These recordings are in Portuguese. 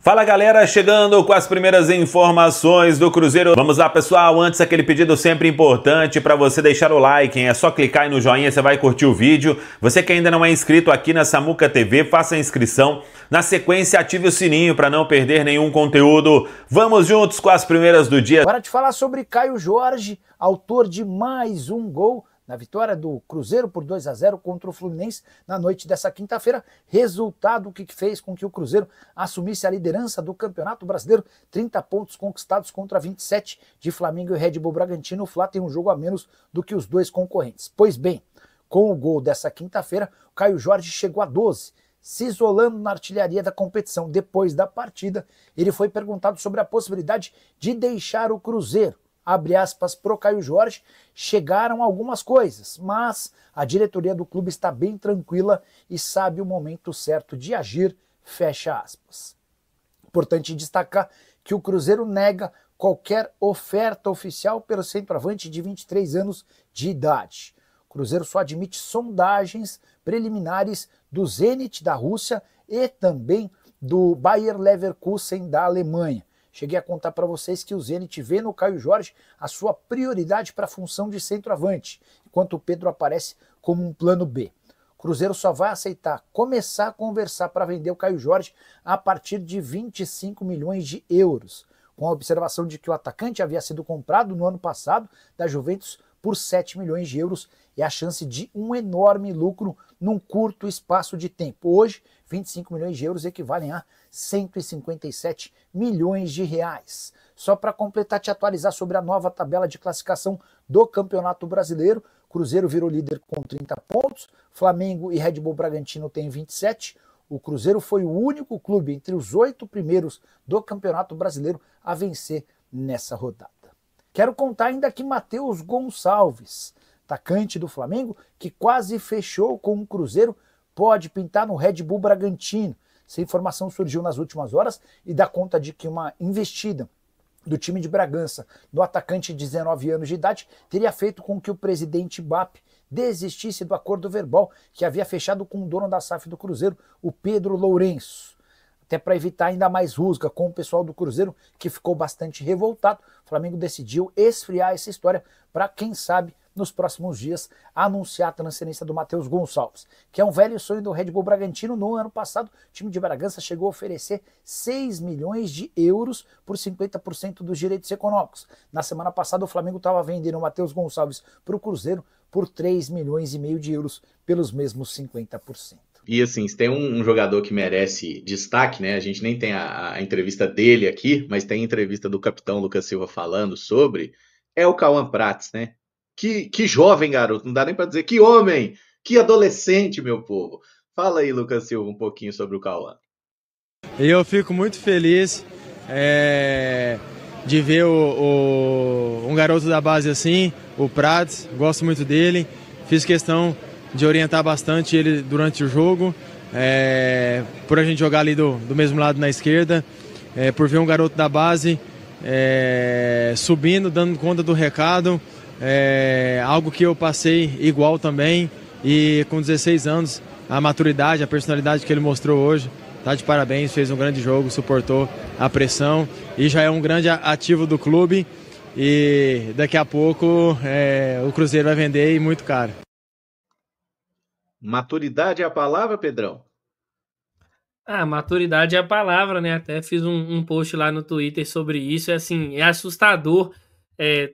Fala galera, chegando com as primeiras informações do Cruzeiro. Vamos lá pessoal, antes aquele pedido sempre importante para você deixar o like, hein? É só clicar aí no joinha, você vai curtir o vídeo. Você que ainda não é inscrito aqui na Samuca TV, faça a inscrição. Na sequência, ative o sininho para não perder nenhum conteúdo. Vamos juntos com as primeiras do dia. Agora te falar sobre Caio Jorge, autor de mais um gol na vitória do Cruzeiro por 2-0 contra o Fluminense na noite dessa quinta-feira, resultado que fez com que o Cruzeiro assumisse a liderança do Campeonato Brasileiro, 30 pontos conquistados contra 27 de Flamengo e Red Bull Bragantino. O Fla tem um jogo a menos do que os dois concorrentes. Pois bem, com o gol dessa quinta-feira, o Caio Jorge chegou a 12, se isolando na artilharia da competição. Depois da partida, ele foi perguntado sobre a possibilidade de deixar o Cruzeiro. Abre aspas pro Caio Jorge, chegaram algumas coisas, mas a diretoria do clube está bem tranquila e sabe o momento certo de agir, fecha aspas. Importante destacar que o Cruzeiro nega qualquer oferta oficial pelo centroavante de 23 anos de idade. O Cruzeiro só admite sondagens preliminares do Zenit da Rússia e também do Bayer Leverkusen da Alemanha. Cheguei a contar para vocês que o Zenit vê no Caio Jorge a sua prioridade para a função de centroavante, enquanto o Pedro aparece como um plano B. O Cruzeiro só vai aceitar começar a conversar para vender o Caio Jorge a partir de 25 milhões de euros, com a observação de que o atacante havia sido comprado no ano passado da Juventus por 7 milhões de euros e a chance de um enorme lucro num curto espaço de tempo. Hoje, 25 milhões de euros equivalem a 157 milhões de reais. Só para completar, te atualizar sobre a nova tabela de classificação do Campeonato Brasileiro, Cruzeiro virou líder com 30 pontos, Flamengo e Red Bull Bragantino têm 27. O Cruzeiro foi o único clube entre os 8 primeiros do Campeonato Brasileiro a vencer nessa rodada. Quero contar ainda que Matheus Gonçalves, atacante do Flamengo, que quase fechou com o Cruzeiro, pode pintar no Red Bull Bragantino. Essa informação surgiu nas últimas horas e dá conta de que uma investida do time de Bragança no atacante de 19 anos de idade teria feito com que o presidente BAP desistisse do acordo verbal que havia fechado com o dono da SAF do Cruzeiro, o Pedro Lourenço. Até para evitar ainda mais rusga com o pessoal do Cruzeiro, que ficou bastante revoltado, o Flamengo decidiu esfriar essa história para, quem sabe, nos próximos dias, anunciar a transferência do Matheus Gonçalves, que é um velho sonho do Red Bull Bragantino. No ano passado, o time de Bragança chegou a oferecer 6 milhões de euros por 50% dos direitos econômicos. Na semana passada, o Flamengo estava vendendo o Matheus Gonçalves para o Cruzeiro por 3 milhões e meio de euros pelos mesmos 50%. E assim, se tem um jogador que merece destaque, né? A gente nem tem a entrevista dele aqui, mas tem a entrevista do capitão Lucas Silva falando sobre, é o Cauã Prats, né? Que jovem garoto, não dá nem para dizer que homem, que adolescente, meu povo. Fala aí, Lucas Silva, um pouquinho sobre o Cauã. Eu fico muito feliz de ver um garoto da base assim, o Prats, gosto muito dele, fiz questão de orientar bastante ele durante o jogo, por a gente jogar ali do mesmo lado na esquerda, por ver um garoto da base subindo, dando conta do recado, algo que eu passei igual também, e com 16 anos, a maturidade, a personalidade que ele mostrou hoje, tá de parabéns, fez um grande jogo, suportou a pressão e já é um grande ativo do clube, e daqui a pouco o Cruzeiro vai vender e muito caro. Maturidade é a palavra, Pedrão? Maturidade é a palavra, né? Até fiz um post lá no Twitter sobre isso. É assustador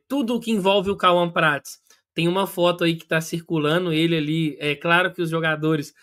tudo que envolve o Cauã Prats. Tem uma foto aí que tá circulando, ele ali. É claro que os jogadores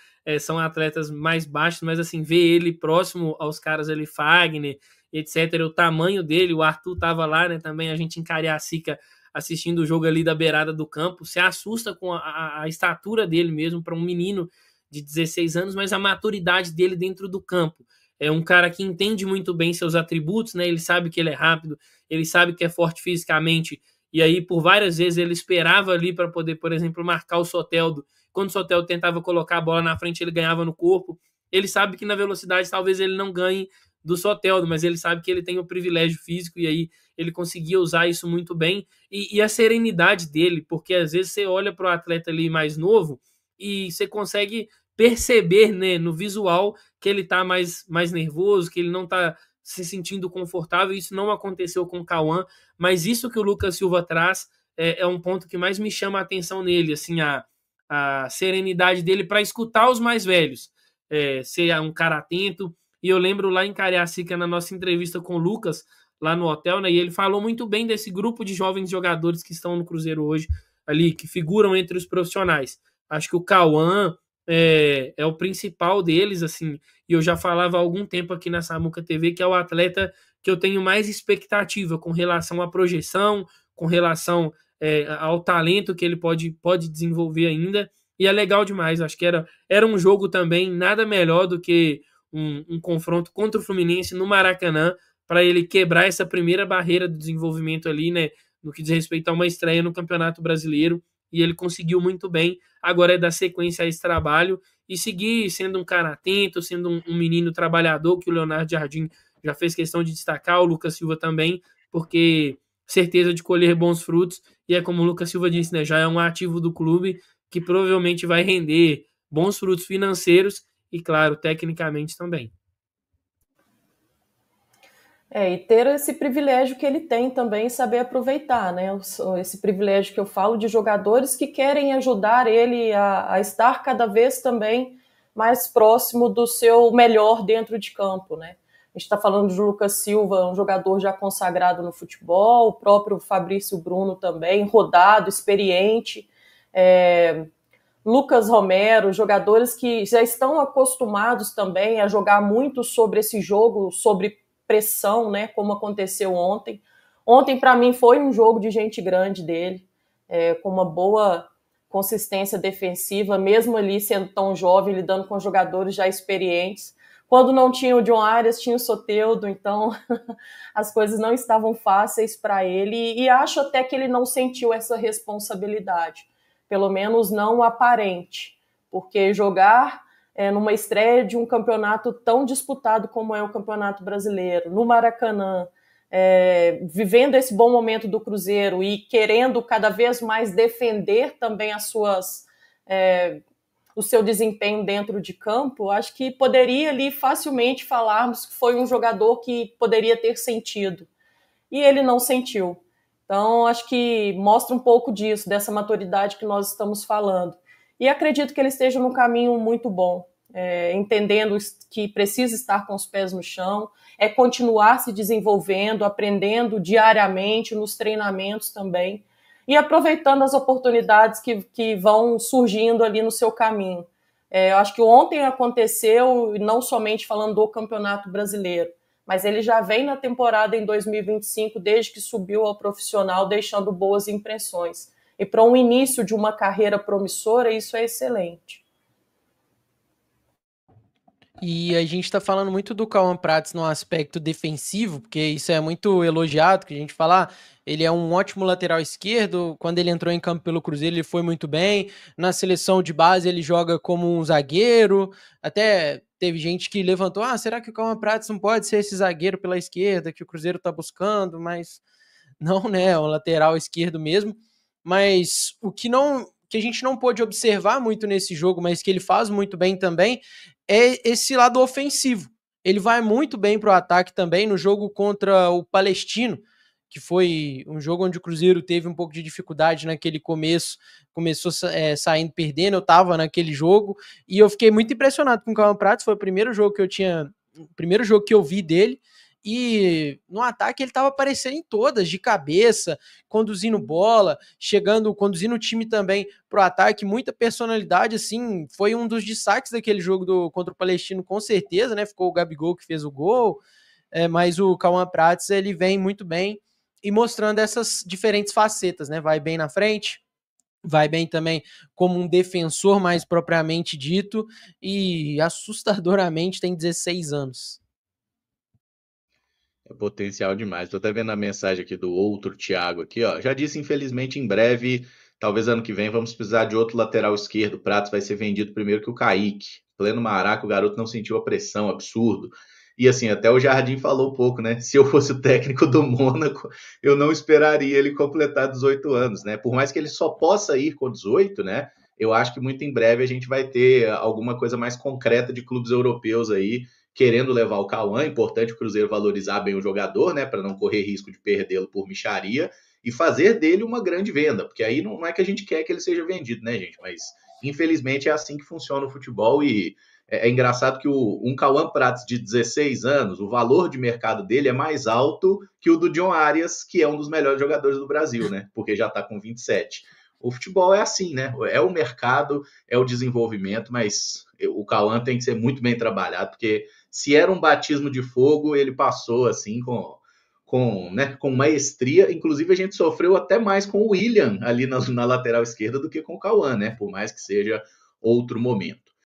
são atletas mais baixos, mas assim, ver ele próximo aos caras ali, Fagner, etc., o tamanho dele, o Arthur tava lá, né? Também a gente em Cariacica assistindo o jogo ali da beirada do campo, se assusta com a estatura dele mesmo, para um menino de 16 anos, mas a maturidade dele dentro do campo. É um cara que entende muito bem seus atributos, né? Ele sabe que ele é rápido, ele sabe que é forte fisicamente, e aí por várias vezes ele esperava ali para poder, por exemplo, marcar o Soteldo. Quando o Soteldo tentava colocar a bola na frente, ele ganhava no corpo. Ele sabe que na velocidade talvez ele não ganhe do Soteldo, mas ele sabe que ele tem o privilégio físico, e aí ele conseguia usar isso muito bem, e a serenidade dele, porque às vezes você olha para o atleta ali mais novo e você consegue perceber, né, no visual que ele tá mais nervoso, que ele não tá se sentindo confortável. Isso não aconteceu com o Cauã, mas isso que o Lucas Silva traz é um ponto que mais me chama a atenção nele, assim, a serenidade dele para escutar os mais velhos, ser um cara atento. E eu lembro lá em Cariacica, na nossa entrevista com o Lucas, lá no hotel, né, e ele falou muito bem desse grupo de jovens jogadores que estão no Cruzeiro hoje, ali, que figuram entre os profissionais. Acho que o Cauã é o principal deles, assim, e eu já falava há algum tempo aqui na Samuca TV que é o atleta que eu tenho mais expectativa com relação à projeção, com relação ao talento que ele pode desenvolver ainda, e é legal demais. Acho que era um jogo também nada melhor do que um confronto contra o Fluminense no Maracanã, para ele quebrar essa primeira barreira do desenvolvimento ali, né, no que diz respeito a uma estreia no Campeonato Brasileiro, e ele conseguiu muito bem. Agora é dar sequência a esse trabalho e seguir sendo um cara atento, sendo um menino trabalhador, que o Leonardo Jardim já fez questão de destacar, o Lucas Silva também, porque certeza de colher bons frutos, e é como o Lucas Silva disse, né, já é um ativo do clube que provavelmente vai render bons frutos financeiros e, claro, tecnicamente também. E ter esse privilégio que ele tem também, saber aproveitar, né? Esse privilégio que eu falo de jogadores que querem ajudar ele a estar cada vez também mais próximo do seu melhor dentro de campo, né? A gente está falando de Lucas Silva, um jogador já consagrado no futebol, o próprio Fabrício Bruno também, rodado, experiente, Lucas Romero, jogadores que já estão acostumados também a jogar muito sobre esse jogo, sobre pressão, né, como aconteceu ontem. Ontem, para mim, foi um jogo de gente grande dele, com uma boa consistência defensiva, mesmo ali sendo tão jovem, lidando com jogadores já experientes. Quando não tinha o John Arias, tinha o Soteldo, então as coisas não estavam fáceis para ele, e acho até que ele não sentiu essa responsabilidade, pelo menos não aparente, porque jogar numa estreia de um campeonato tão disputado como é o Campeonato Brasileiro, no Maracanã, vivendo esse bom momento do Cruzeiro e querendo cada vez mais defender também o seu desempenho dentro de campo, acho que poderia ali facilmente falarmos que foi um jogador que poderia ter sentido. E ele não sentiu. Então, acho que mostra um pouco disso, dessa maturidade que nós estamos falando. E acredito que ele esteja num caminho muito bom, entendendo que precisa estar com os pés no chão, continuar se desenvolvendo, aprendendo diariamente nos treinamentos também, e aproveitando as oportunidades que vão surgindo ali no seu caminho. Eu acho que ontem aconteceu, não somente falando do Campeonato Brasileiro, mas ele já vem na temporada em 2025, desde que subiu ao profissional, deixando boas impressões. E para um início de uma carreira promissora, isso é excelente. E a gente está falando muito do Cauã Prats no aspecto defensivo, porque isso é muito elogiado, que a gente fala, ele é um ótimo lateral esquerdo, quando ele entrou em campo pelo Cruzeiro ele foi muito bem, na seleção de base ele joga como um zagueiro, até teve gente que levantou, será que o Cauã Prats não pode ser esse zagueiro pela esquerda que o Cruzeiro está buscando, mas não, né, é um lateral esquerdo mesmo, mas o que a gente não pôde observar muito nesse jogo, mas que ele faz muito bem também, é esse lado ofensivo. Ele vai muito bem para o ataque também no jogo contra o Palestino, que foi um jogo onde o Cruzeiro teve um pouco de dificuldade naquele começo, começou saindo perdendo, eu estava naquele jogo, e eu fiquei muito impressionado com o Cauã Prats, foi o primeiro jogo que eu vi dele, e no ataque ele estava aparecendo em todas, de cabeça, conduzindo bola, conduzindo o time também pro ataque, muita personalidade, assim, foi um dos destaques daquele jogo contra o Palestino, com certeza, né, ficou o Gabigol que fez o gol, mas o Cauã Prats, ele vem muito bem e mostrando essas diferentes facetas, né, vai bem na frente, vai bem também como um defensor mais propriamente dito, e assustadoramente tem 16 anos. É potencial demais. Tô até vendo a mensagem aqui do outro Thiago aqui, ó. Já disse, infelizmente, em breve, talvez ano que vem, vamos precisar de outro lateral esquerdo. O Prats vai ser vendido primeiro que o Kaique. Pleno Maraca, o garoto não sentiu a pressão, absurdo. E assim, até o Jardim falou um pouco, né? Se eu fosse o técnico do Mônaco, eu não esperaria ele completar 18 anos, né? Por mais que ele só possa ir com 18, né? eu acho que muito em breve a gente vai ter alguma coisa mais concreta de clubes europeus aí querendo levar o Cauã. É importante o Cruzeiro valorizar bem o jogador, né, para não correr risco de perdê-lo por mixaria e fazer dele uma grande venda, porque aí não é que a gente quer que ele seja vendido, né, gente, mas infelizmente é assim que funciona o futebol. E é engraçado que um Cauã Prats de 16 anos, o valor de mercado dele é mais alto que o do John Arias, que é um dos melhores jogadores do Brasil, né? Porque já está com 27. O futebol é assim, né? É o mercado, é o desenvolvimento, mas o Cauã tem que ser muito bem trabalhado, porque se era um batismo de fogo, ele passou assim com maestria. Inclusive, a gente sofreu até mais com o William ali na lateral esquerda do que com o Cauã, né? Por mais que seja outro momento.